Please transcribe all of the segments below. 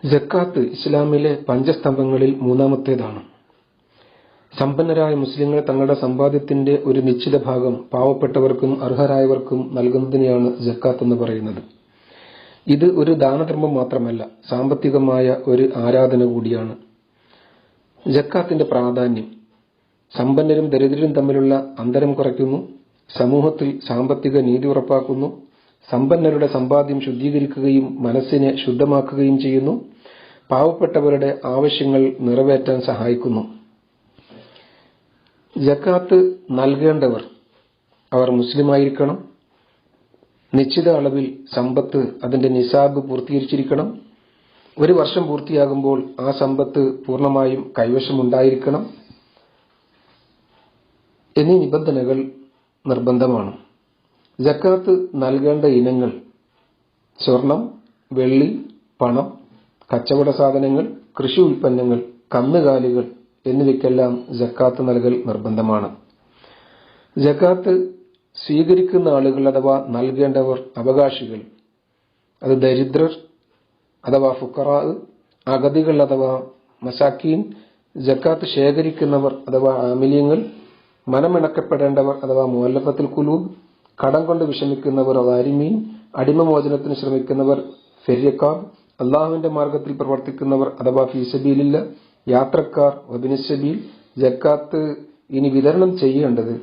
സക്കാത്ത് ഇസ്ലാമിലെ പഞ്ചസ്തംഭങ്ങളിൽ മൂന്നാമത്തേതാണ്. സമ്പന്നരായ മുസ്ലിങ്ങൾ തങ്ങളുടെ സമ്പാദ്യത്തിന്റെ ഒരു നിശ്ചിത ഭാഗം പാവപ്പെട്ടവർക്കും അർഹരായവർക്കും നൽകുന്നതിനെയാണ് സക്കാത്ത് എന്ന് പറയുന്നത്. ഇത് ഒരു ദാനധർമ്മം മാത്രമല്ല, സാമ്പത്തികമായ ഒരു ആരാധന കൂടിയാണ്. സക്കാത്തിന്റെ പ്രാധാന്യം: സമ്പന്നരും ദരിദ്രരും തമ്മിലുള്ള അന്തരം കുറയ്ക്കുന്നു, സമൂഹത്തിൽ സാമ്പത്തിക നീതി ഉറപ്പാക്കുന്നു, സമ്പന്നരുടെ സമ്പാദ്യം ശുദ്ധീകരിക്കുകയും മനസ്സിനെ ശുദ്ധമാക്കുകയും ചെയ്യുന്നു, പാവപ്പെട്ടവരുടെ ആവശ്യങ്ങൾ നിറവേറ്റാൻ സഹായിക്കുന്നു. സക്കാത്ത് നൽകേണ്ടവർ അവർ മുസ്ലിമായിരിക്കണം, നിശ്ചിത അളവിൽ സമ്പത്ത് അതിന്റെ നിസാബ് പൂർത്തീകരിച്ചിരിക്കണം, ഒരു വർഷം പൂർത്തിയാകുമ്പോൾ ആ സമ്പത്ത് പൂർണ്ണമായും കൈവശമുണ്ടായിരിക്കണം എന്നീ നിബന്ധനകൾ നിർബന്ധമാണ്. സക്കാത്ത് നൽകേണ്ട ഇനങ്ങൾ: സ്വർണം, വെള്ളി, പണം, കച്ചവട സാധനങ്ങൾ, കൃഷി ഉൽപ്പന്നങ്ങൾ, കന്നുകാലികൾ എന്നിവയ്ക്കെല്ലാം സക്കാത്ത് നൽകൽ നിർബന്ധമാണ്. സക്കാത്ത് സ്വീകരിക്കുന്ന ആളുകൾ അഥവാ നൽകേണ്ടവർ അവകാശികൾ, അത് ദരിദ്രർ അഥവാ ഫുഖറാ, അഗതികൾ അഥവാ മസാക്കീൻ, സക്കാത്ത് ശേഖരിക്കുന്നവർ അഥവാ ആമില്യങ്ങൾ, മനമിണക്കപ്പെടേണ്ടവർ അഥവാ മുഅല്ലഫത്തുൽ ഖുലൂബ്, കടം കൊണ്ട് വിഷമിക്കുന്നവർ ഗാരിമീൻ, അടിമമോചനത്തിന് ശ്രമിക്കുന്നവർ ഫിർരിഖാബ്, അള്ളാഹുവിന്റെ മാർഗത്തിൽ പ്രവർത്തിക്കുന്നവർ അഥവാ ഫീ സബീലില്ലാ, യാത്രക്കാർ വബിനിസ് സബീൽ. സക്കാത്ത് ഇനി വിതരണം ചെയ്യേണ്ടത്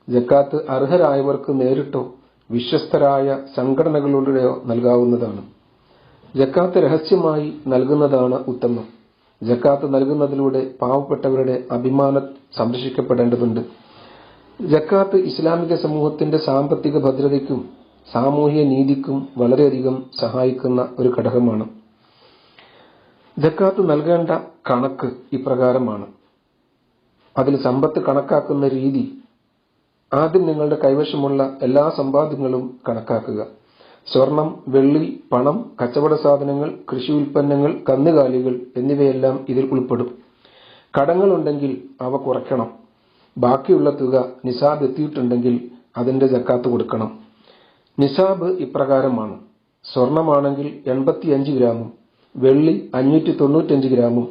സക്കാത്ത് അർഹരായവർക്ക് നേരിട്ടോ വിശ്വസ്തരായ സംഘടനകളിലൂടെയോ നൽകാവുന്നതാണ്. സക്കാത്ത് രഹസ്യമായി നൽകുന്നതാണ് ഉത്തമം. സക്കാത്ത് നൽകുന്നതിലൂടെ പാവപ്പെട്ടവരുടെ അഭിമാനം സംരക്ഷിക്കപ്പെടേണ്ടതുണ്ട്. സക്കാത്ത് ഇസ്ലാമിക സമൂഹത്തിന്റെ സാമ്പത്തിക ഭദ്രതയ്ക്കും സാമൂഹ്യ നീതിക്കും വളരെയധികം സഹായിക്കുന്ന ഒരു ഘടകമാണ്. സക്കാത്ത് നൽകേണ്ട കണക്ക് ഇപ്രകാരമാണ്. അതിൽ സമ്പത്ത് കണക്കാക്കുന്ന രീതി: ആദ്യം നിങ്ങളുടെ കൈവശമുള്ള എല്ലാ സമ്പാദ്യങ്ങളും കണക്കാക്കുക. സ്വർണം, വെള്ളി, പണം, കച്ചവട സാധനങ്ങൾ, കൃഷി ഉൽപ്പന്നങ്ങൾ, കന്നുകാലികൾ എന്നിവയെല്ലാം ഇതിൽ ഉൾപ്പെടും. കടങ്ങളുണ്ടെങ്കിൽ അവ കുറയ്ക്കണം. ബാക്കിയുള്ള തുക നിസാബ് എത്തിയിട്ടുണ്ടെങ്കിൽ അതിന്റെ സക്കാത്ത് കൊടുക്കണം. നിസാബ് ഇപ്രകാരമാണ്: സ്വർണമാണെങ്കിൽ 85 ഗ്രാമും വെള്ളി 595 ഗ്രാമും.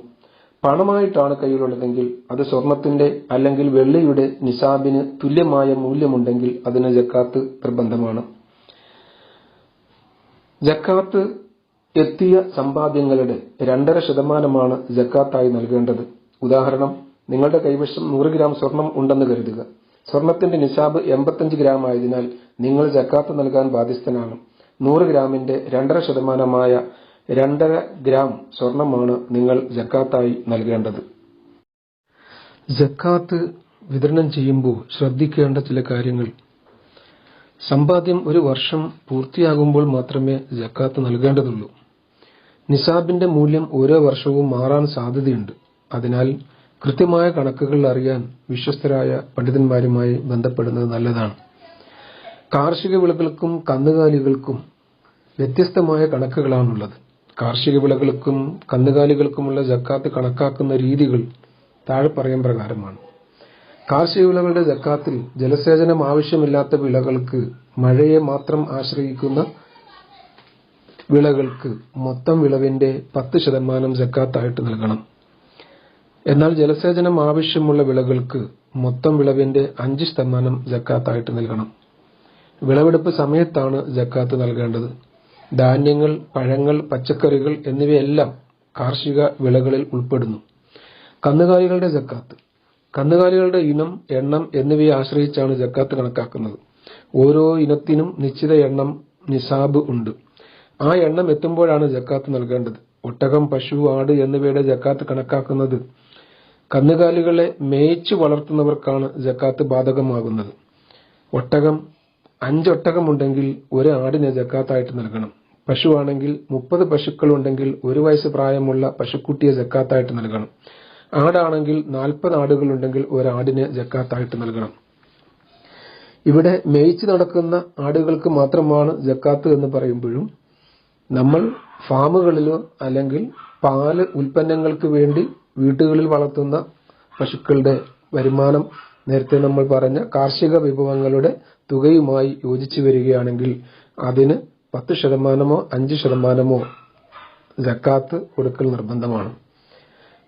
പണമായിട്ടാണ് കയ്യിലുള്ളതെങ്കിൽ അത് സ്വർണത്തിന്റെ അല്ലെങ്കിൽ വെള്ളിയുടെ നിസാബിന് തുല്യമായ മൂല്യമുണ്ടെങ്കിൽ അതിന് സക്കാത്ത് നിർബന്ധമാണ്. സക്കാത്ത് എത്തിയ സമ്പാദ്യങ്ങളുടെ 2.5% സക്കാത്തായി നൽകേണ്ടത്. ഉദാഹരണം: നിങ്ങളുടെ കൈവശം 100 ഗ്രാം സ്വർണം ഉണ്ടെന്ന് കരുതുക. സ്വർണത്തിന്റെ നിസാബ് 85 ഗ്രാം ആയതിനാൽ നിങ്ങൾ സക്കാത്ത് നൽകാൻ ബാധ്യസ്ഥനാണ്. 100 ഗ്രാമിന്റെ 2.5% 2.5 ഗ്രാം സ്വർണമാണ് നിങ്ങൾ സക്കാത്തായി നൽകേണ്ടത്. സക്കാത്ത് വിതരണം ചെയ്യുമ്പോൾ ശ്രദ്ധിക്കേണ്ട ചില കാര്യങ്ങൾ: സമ്പാദ്യം ഒരു വർഷം പൂർത്തിയാകുമ്പോൾ മാത്രമേ സക്കാത്ത് നൽകേണ്ടതുള്ളൂ. നിസാബിന്റെ മൂല്യം ഓരോ വർഷവും മാറാൻ സാധ്യതയുണ്ട്. അതിനാൽ കൃത്യമായ കണക്കുകൾ അറിയാൻ വിശ്വസ്തരായ പണ്ഡിതന്മാരുമായി ബന്ധപ്പെടുന്നത് നല്ലതാണ്. കാർഷിക വിളകൾക്കും കന്നുകാലികൾക്കും വ്യത്യസ്തമായ കണക്കുകളാണുള്ളത്. കാർഷിക വിളകൾക്കും കന്നുകാലികൾക്കുമുള്ള സക്കാത്ത് കണക്കാക്കുന്ന രീതികൾ താഴെ പറയും പ്രകാരമാണ്. കാർഷിക വിളകളുടെ സക്കാത്തിൽ ജലസേചനം ആവശ്യമില്ലാത്ത വിളകൾക്ക്, മഴയെ മാത്രം ആശ്രയിക്കുന്ന വിളകൾക്ക് മൊത്തം വിളവിന്റെ 10% സക്കാത്തായിട്ട് നൽകണം. എന്നാൽ ജലസേചനം ആവശ്യമുള്ള വിളകൾക്ക് മൊത്തം വിളവിന്റെ 5% സക്കാത്തായിട്ട് നൽകണം. വിളവെടുപ്പ് സമയത്താണ് സക്കാത്ത് നൽകേണ്ടത്. ധാന്യങ്ങൾ, പഴങ്ങൾ, പച്ചക്കറികൾ എന്നിവയെല്ലാം കാർഷിക വിളകളിൽ ഉൾപ്പെടുന്നു. കന്നുകാലികളുടെ സക്കാത്ത്: കന്നുകാലികളുടെ ഇനം, എണ്ണം എന്നിവയെ ആശ്രയിച്ചാണ് സക്കാത്ത് കണക്കാക്കുന്നത്. ഓരോ ഇനത്തിനും നിശ്ചിത എണ്ണം നിസാബ് ഉണ്ട്. ആ എണ്ണം എത്തുമ്പോഴാണ് സക്കാത്ത് നൽകേണ്ടത്. ഒട്ടകം, പശു, ആട് എന്നിവയുടെ സക്കാത്ത് കണക്കാക്കുന്നത് കന്നുകാലികളെ മേയിച്ചു വളർത്തുന്നവർക്കാണ് സക്കാത്ത് ബാധകമാകുന്നത്. 5 ഒട്ടകമുണ്ടെങ്കിൽ 1 ആടിനെ സക്കാത്തായിട്ട് നൽകണം. പശുവാണെങ്കിൽ 30 പശുക്കളുണ്ടെങ്കിൽ 1 വയസ്സ് പ്രായമുള്ള പശുക്കുട്ടിയെ സക്കാത്തായിട്ട് നൽകണം. ആടാണെങ്കിൽ 40 ആടുകളുണ്ടെങ്കിൽ 1 ആടിനെ സക്കാത്തായിട്ട് നൽകണം. ഇവിടെ മേയിച്ചു നടക്കുന്ന ആടുകൾക്ക് മാത്രമാണ് സക്കാത്ത് എന്ന് പറയുമ്പോഴും നമ്മൾ ഫാമുകളിലോ അല്ലെങ്കിൽ പാല് ഉൽപ്പന്നങ്ങൾക്ക് വേണ്ടി വീടുകളിൽ വളർത്തുന്ന പശുക്കളുടെ വരുമാനം നേരത്തെ നമ്മൾ പറഞ്ഞ കാർഷിക വിഭവങ്ങളുടെ തുകയുമായി യോജിച്ചു വരികയാണെങ്കിൽ അതിന് 10%, 5% സക്കാത്ത് കൊടുക്കൽ നിർബന്ധമാണ്.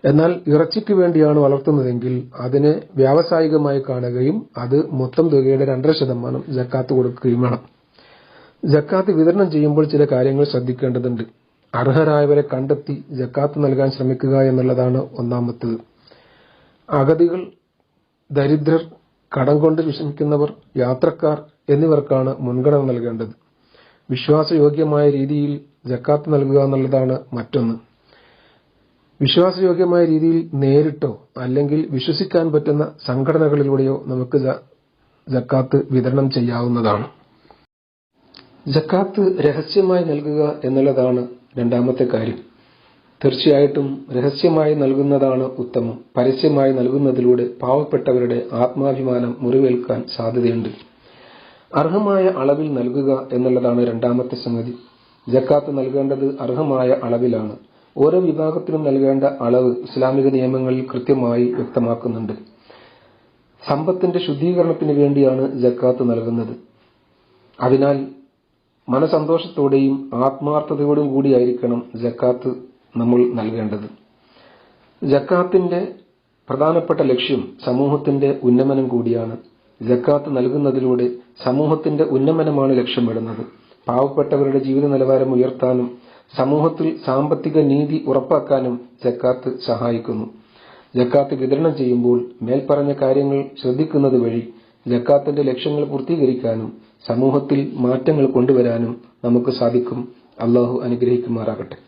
എന്നാൽ ഇറച്ചിക്ക് വേണ്ടിയാണ് വളർത്തുന്നതെങ്കിൽ അതിനെ വ്യാവസായികമായി കാണുകയും അത് മൊത്തം തുകയുടെ 2.5% സക്കാത്ത് കൊടുക്കുകയും വേണം. സക്കാത്ത് വിതരണം ചെയ്യുമ്പോൾ ചില കാര്യങ്ങൾ ശ്രദ്ധിക്കേണ്ടതുണ്ട്. അർഹരായവരെ കണ്ടെത്തി സക്കാത്ത് നൽകാൻ ശ്രമിക്കുക എന്നുള്ളതാണ് ഒന്നാമത്തേത്. അഗതികൾ, ദരിദ്രർ, കടം കൊണ്ട് വിഷമിക്കുന്നവർ, യാത്രക്കാർ എന്നിവർക്കാണ് മുൻഗണന നൽകേണ്ടത്. വിശ്വാസയോഗ്യമായ രീതിയിൽ സക്കാത്ത് നൽകുക എന്നുള്ളതാണ് മറ്റൊന്ന്. വിശ്വാസയോഗ്യമായ രീതിയിൽ നേരിട്ടോ അല്ലെങ്കിൽ വിശ്വസിക്കാൻ പറ്റുന്ന സംഘടനകളിലൂടെയോ നമുക്ക് സക്കാത്ത് വിതരണം ചെയ്യാവുന്നതാണ്. സക്കാത്ത് രഹസ്യമായി നൽകുക എന്നുള്ളതാണ് രണ്ടാമത്തെ കാര്യം. തീർച്ചയായിട്ടും രഹസ്യമായി നൽകുന്നതാണ് ഉത്തമം. പരസ്യമായി നൽകുന്നതിലൂടെ പാവപ്പെട്ടവരുടെ ആത്മാഭിമാനം മുറിവേൽക്കാൻ സാധ്യതയുണ്ട്. അർഹമായ അളവിൽ നൽകുക എന്നുള്ളതാണ് രണ്ടാമത്തെ സംഗതി. സക്കാത്ത് നൽകേണ്ടത് അർഹമായ അളവിലാണ്. ഓരോ വിഭാഗത്തിനും നൽകേണ്ട അളവ് ഇസ്ലാമിക നിയമങ്ങളിൽ കൃത്യമായി വ്യക്തമാക്കുന്നുണ്ട്. സമ്പത്തിന്റെ ശുദ്ധീകരണത്തിന് വേണ്ടിയാണ് സക്കാത്ത് നൽകുന്നത്. അതിനാൽ മനസന്തോഷത്തോടെയും ആത്മാർത്ഥതയോടും കൂടിയായിരിക്കണം സക്കാത്ത് നമ്മൾ നൽകേണ്ടത്. സക്കാത്തിന്റെ പ്രധാനപ്പെട്ട ലക്ഷ്യം സമൂഹത്തിന്റെ ഉന്നമനം കൂടിയാണ്. സക്കാത്ത് നൽകുന്നതിലൂടെ സമൂഹത്തിന്റെ ഉന്നമനമാണ് ലക്ഷ്യമിടുന്നത്. പാവപ്പെട്ടവരുടെ ജീവിത നിലവാരം ഉയർത്താനും സമൂഹത്തിൽ സാമ്പത്തിക നീതി ഉറപ്പാക്കാനും സക്കാത്ത് സഹായിക്കുന്നു. സക്കാത്ത് വിതരണം ചെയ്യുമ്പോൾ മേൽപ്പറഞ്ഞ കാര്യങ്ങൾ ശ്രദ്ധിക്കുന്നത് വഴി സക്കാത്തിന്റെ ലക്ഷ്യങ്ങൾ പൂർത്തീകരിക്കാനും സമൂഹത്തിൽ മാറ്റങ്ങൾ കൊണ്ടുവരാനും നമുക്ക് സാധിക്കും. അല്ലാഹു അനുഗ്രഹിക്കുമാറാകട്ടെ.